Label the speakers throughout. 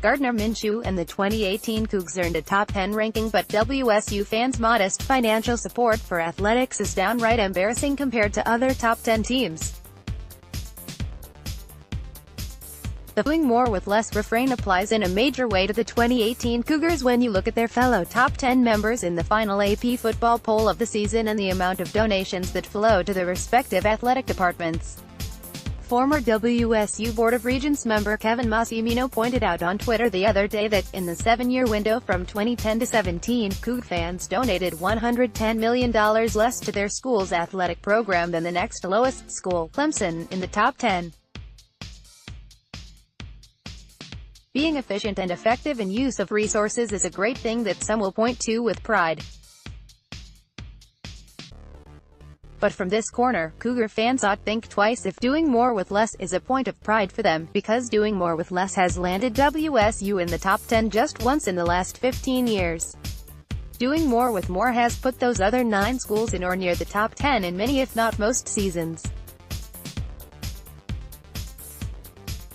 Speaker 1: Gardner Minshew and the 2018 Cougs earned a top 10 ranking, but WSU fans' modest financial support for athletics is downright embarrassing compared to other top 10 teams. The doing more with less refrain applies in a major way to the 2018 Cougars when you look at their fellow top 10 members in the final AP football poll of the season and the amount of donations that flow to their respective athletic departments. Former WSU Board of Regents member Kevin Massimino pointed out on Twitter the other day that, in the 7-year window from 2010 to 17, Coug fans donated $110 million less to their school's athletic program than the next lowest school, Clemson, in the top 10. Being efficient and effective in use of resources is a great thing that some will point to with pride. But from this corner, Cougar fans ought think twice if doing more with less is a point of pride for them, because doing more with less has landed WSU in the top 10 just once in the last 15 years. Doing more with more has put those other 9 schools in or near the top 10 in many if not most seasons.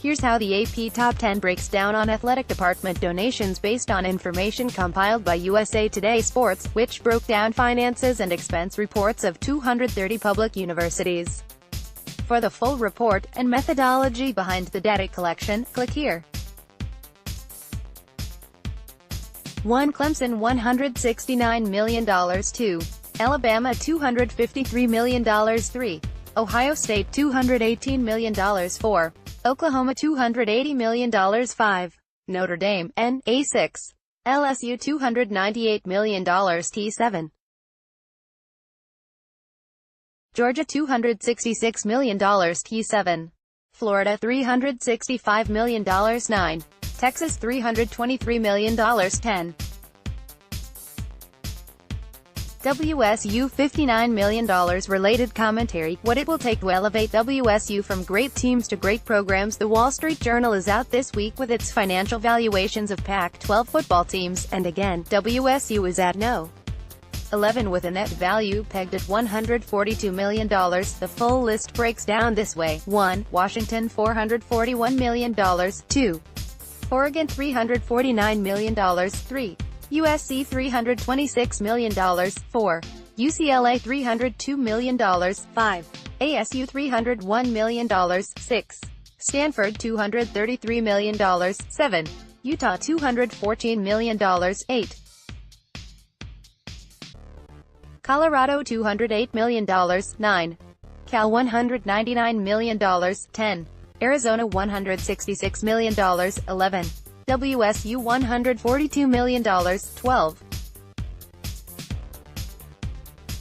Speaker 1: Here's how the AP Top 10 breaks down on athletic department donations based on information compiled by USA Today Sports, which broke down finances and expense reports of 230 public universities. For the full report, and methodology behind the data collection, click here. 1. Clemson $169 million. 2. Alabama $253 million. 3. Ohio State $218 million. 4. Oklahoma $280 million. 5. Notre Dame, N.A. 6. LSU $298 million. T7. Georgia $266 million. T7. Florida $365 million. 9. Texas $323 million. 10. WSU $59 million. Related commentary: what it will take to elevate WSU from great teams to great programs. The Wall Street Journal is out this week with its financial valuations of Pac-12 football teams, and again, WSU is at no. 11 with a net value pegged at $142 million. The full list breaks down this way: 1. Washington $441 million. 2. Oregon $349 million. 3. USC $326 million. 4. UCLA $302 million. 5. ASU $301 million. 6. Stanford $233 million. 7. Utah $214 million. 8. Colorado $208 million. 9. Cal $199 million. 10. Arizona $166 million. 11. WSU $142 million. 12.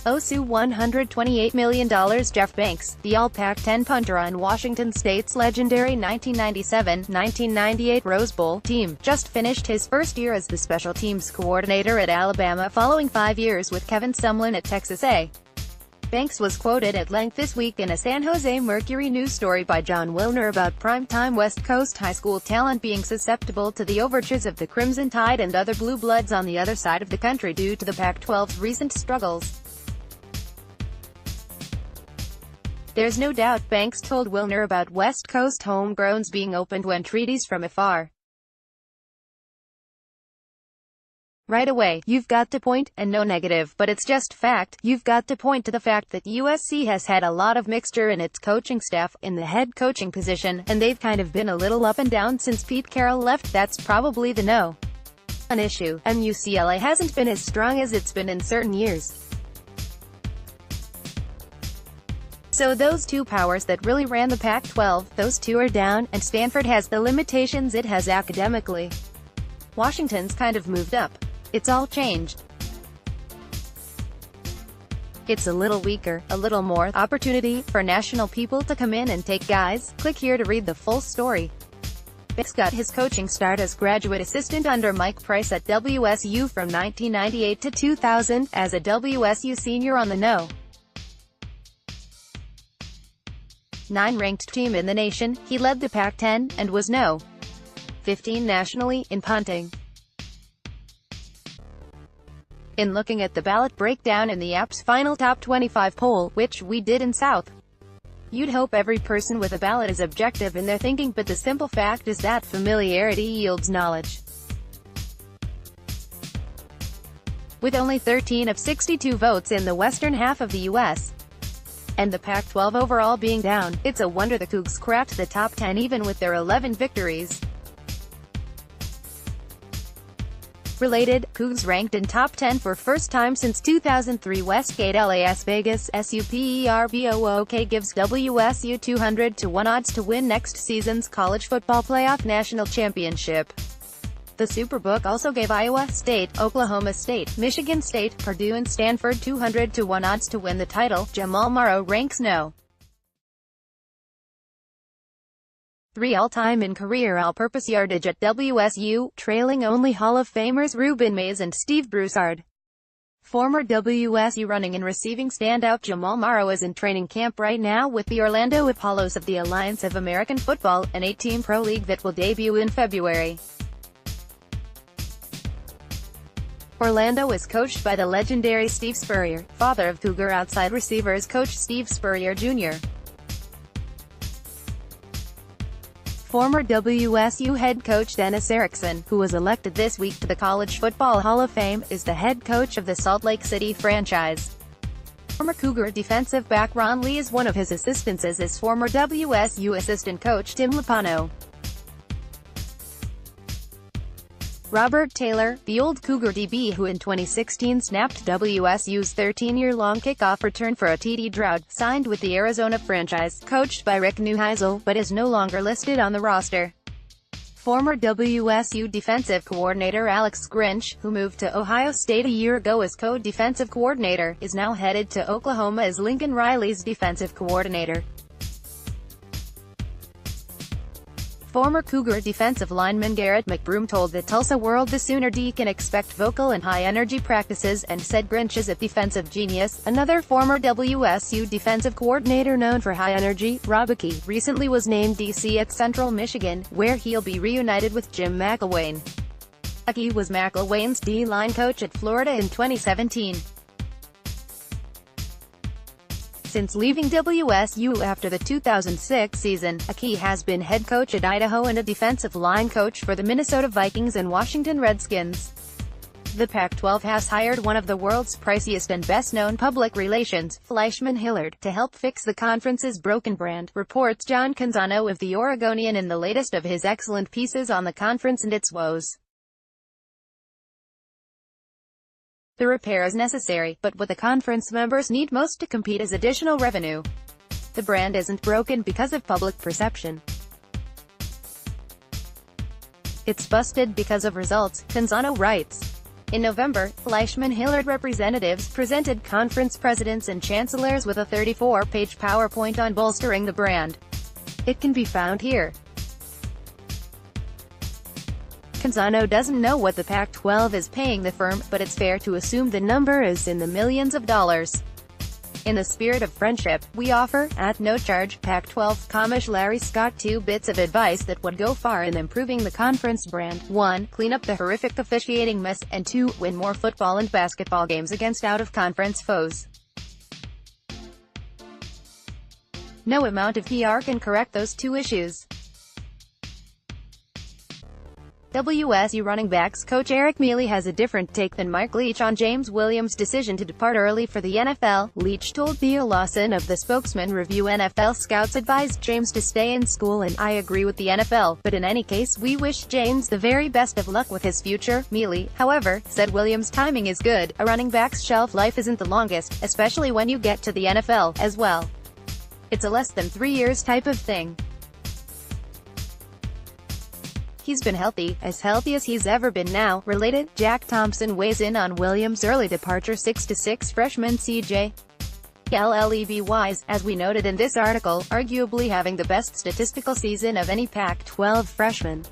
Speaker 1: OSU $128 million. Jeff Banks, the All-Pac-10 punter on Washington State's legendary 1997-1998 Rose Bowl team, just finished his first year as the special teams coordinator at Alabama following 5 years with Kevin Sumlin at Texas A. Banks was quoted at length this week in a San Jose Mercury news story by John Wilner about prime-time West Coast high school talent being susceptible to the overtures of the Crimson Tide and other blue bloods on the other side of the country due to the Pac-12's recent struggles. There's no doubt Banks told Wilner about West Coast homegrowns being opened when treaties from afar. Right away, you've got to point, and no negative, but it's just fact, you've got to point to the fact that USC has had a lot of mixture in its coaching staff, in the head coaching position, and they've kind of been a little up and down since Pete Carroll left. That's probably the no. An issue, and UCLA hasn't been as strong as it's been in certain years. So those two powers that really ran the Pac-12, those two are down, and Stanford has the limitations it has academically. Washington's kind of moved up. It's all changed. It's a little weaker, a little more opportunity for national people to come in and take guys. Click here to read the full story. Banks got his coaching start as graduate assistant under Mike Price at WSU from 1998 to 2000, as a WSU senior on the no. 9 ranked team in the nation, he led the Pac-10, and was no. 15 nationally, in punting. In looking at the ballot breakdown in the app's final top 25 poll, which we did in South You'd hope every person with a ballot is objective in their thinking, but the simple fact is that familiarity yields knowledge. With only 13 of 62 votes in the western half of the U.S., and the Pac-12 overall being down, it's a wonder the Cougs cracked the top 10 even with their 11 victories. Related, Cougs ranked in top 10 for first time since 2003. Westgate Las Vegas SuperBook gives WSU 200 to 1 odds to win next season's college football playoff national championship. The Superbook also gave Iowa State, Oklahoma State, Michigan State, Purdue and Stanford 200 to 1 odds to win the title. Jamal Morrow ranks no. 3 all-time in career all-purpose yardage at WSU, trailing only Hall of Famers Reuben Mays and Steve Broussard. Former WSU running and receiving standout Jamal Morrow is in training camp right now with the Orlando Apollos of the Alliance of American Football, an 8-team pro league that will debut in February. Orlando is coached by the legendary Steve Spurrier, father of Cougar outside receivers coach Steve Spurrier Jr. Former WSU head coach Dennis Erickson, who was elected this week to the College Football Hall of Fame, is the head coach of the Salt Lake City franchise. Former Cougar defensive back Ron Lee is one of his assistants, as is former WSU assistant coach Tim Lupano. Robert Taylor, the old Cougar DB who in 2016 snapped WSU's 13-year-long kickoff return for a TD drought, signed with the Arizona franchise, coached by Rick Neuheisel, but is no longer listed on the roster. Former WSU defensive coordinator Alex Grinch, who moved to Ohio State a year ago as co-defensive coordinator, is now headed to Oklahoma as Lincoln Riley's defensive coordinator. Former Cougar defensive lineman Garrett McBroom told the Tulsa World the Sooner D can expect vocal and high-energy practices, and said Grinch is a defensive genius. Another former WSU defensive coordinator known for high energy, Rob Aki, recently was named DC at Central Michigan, where he'll be reunited with Jim McElwain. Aki was McElwain's D-line coach at Florida in 2017. Since leaving WSU after the 2006 season, Aki has been head coach at Idaho and a defensive line coach for the Minnesota Vikings and Washington Redskins. The Pac-12 has hired one of the world's priciest and best-known public relations, Fleischman Hillard, to help fix the conference's broken brand, reports John Canzano of The Oregonian in the latest of his excellent pieces on the conference and its woes. The repair is necessary, but what the conference members need most to compete is additional revenue. The brand isn't broken because of public perception. It's busted because of results, Canzano writes. In November, Fleischman-Hillard representatives presented conference presidents and chancellors with a 34-page PowerPoint on bolstering the brand. It can be found here. Canzano doesn't know what the Pac-12 is paying the firm, but it's fair to assume the number is in the millions of dollars. In the spirit of friendship, we offer, at no charge, Pac-12 commish Larry Scott 2 bits of advice that would go far in improving the conference brand. 1. Clean up the horrific officiating mess, and 2. Win more football and basketball games against out-of-conference foes. No amount of PR can correct those two issues. WSU running backs coach Eric Mealy has a different take than Mike Leach on James Williams' decision to depart early for the NFL. Leach told Theo Lawson of the Spokesman Review NFL scouts advised James to stay in school, and I agree with the NFL, but in any case we wish James the very best of luck with his future. Mealy, however, said Williams' timing is good. A running back's shelf life isn't the longest, especially when you get to the NFL, as well. It's a less than 3 years type of thing. He's been healthy as he's ever been now. Related, Jack Thompson weighs in on Williams' early departure. 6'6" freshman CJ Levy-Wise, as we noted in this article, arguably having the best statistical season of any Pac-12 freshman.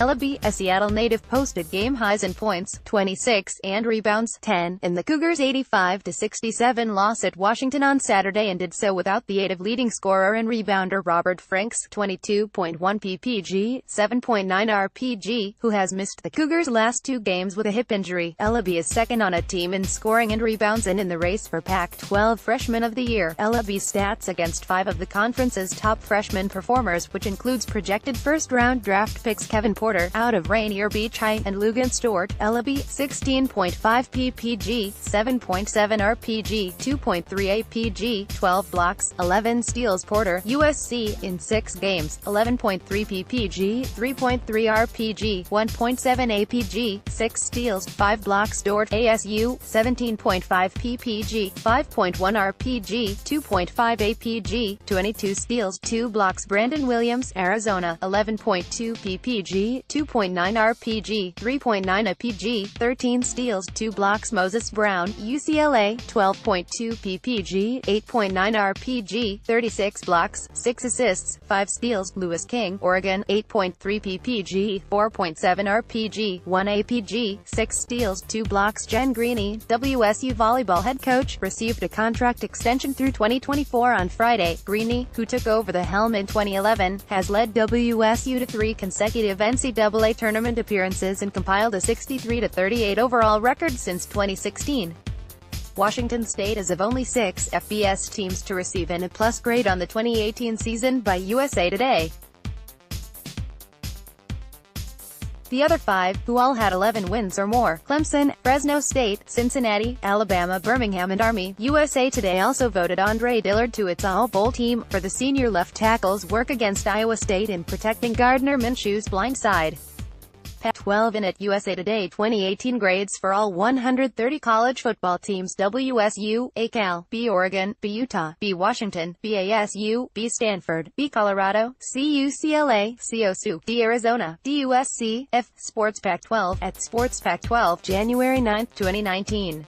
Speaker 1: LB, a Seattle native, posted game highs in points, 26, and rebounds, 10, in the Cougars' 85-67 loss at Washington on Saturday, and did so without the aid of leading scorer and rebounder Robert Franks, 22.1 ppg, 7.9 rpg, who has missed the Cougars' last 2 games with a hip injury. Ellaby is second on a team in scoring and rebounds and in the race for Pac-12 Freshman of the Year. Ellaby's stats against 5 of the conference's top freshman performers, which includes projected first-round draft picks Kevin Porter, out of Rainier Beach High, and Lugan Stewart. Ellaby, 16.5 ppg, 7.7 rpg, 2.3 apg, 12 blocks, 11 steals. Porter, USC, in 6 games, 11.3 ppg, 3.3 rpg, 1.7 apg, 6 steals, 5 blocks. Dort, ASU, 17.5 ppg, 5.1 rpg, 2.5 apg, 22 steals, 2 blocks. Brandon Williams, Arizona, 11.2 ppg, 2.9 rpg, 3.9 apg, 13 steals, 2 blocks. Moses Brown, UCLA, 12.2 ppg, 8.9 rpg, 36 blocks, 6 assists, 5 steals. Lewis King, Oregon, 8.3 ppg, 4.7 rpg, 1 apg, 6 steals, 2 blocks. Jen Greeny, WSU volleyball head coach, received a contract extension through 2024 on Friday. Greeny, who took over the helm in 2011, has led WSU to 3 consecutive NCAA tournament appearances and compiled a 63-38 overall record since 2016. Washington State is of only 6 FBS teams to receive an A+ grade on the 2018 season by USA Today. The other 5, who all had 11 wins or more: Clemson, Fresno State, Cincinnati, Alabama, Birmingham, and Army. USA Today also voted Andre Dillard to its All-Bowl team, for the senior left tackle's work against Iowa State in protecting Gardner Minshew's blind side. Pac-12 in at USA Today 2018 grades for all 130 college football teams: WSU, A Cal, B Oregon, B Utah, B Washington, B ASU, B Stanford, B Colorado, C UCLA, C OSU, D Arizona, D USC, F Sports Pac-12, at Sports Pac-12, January 9, 2019.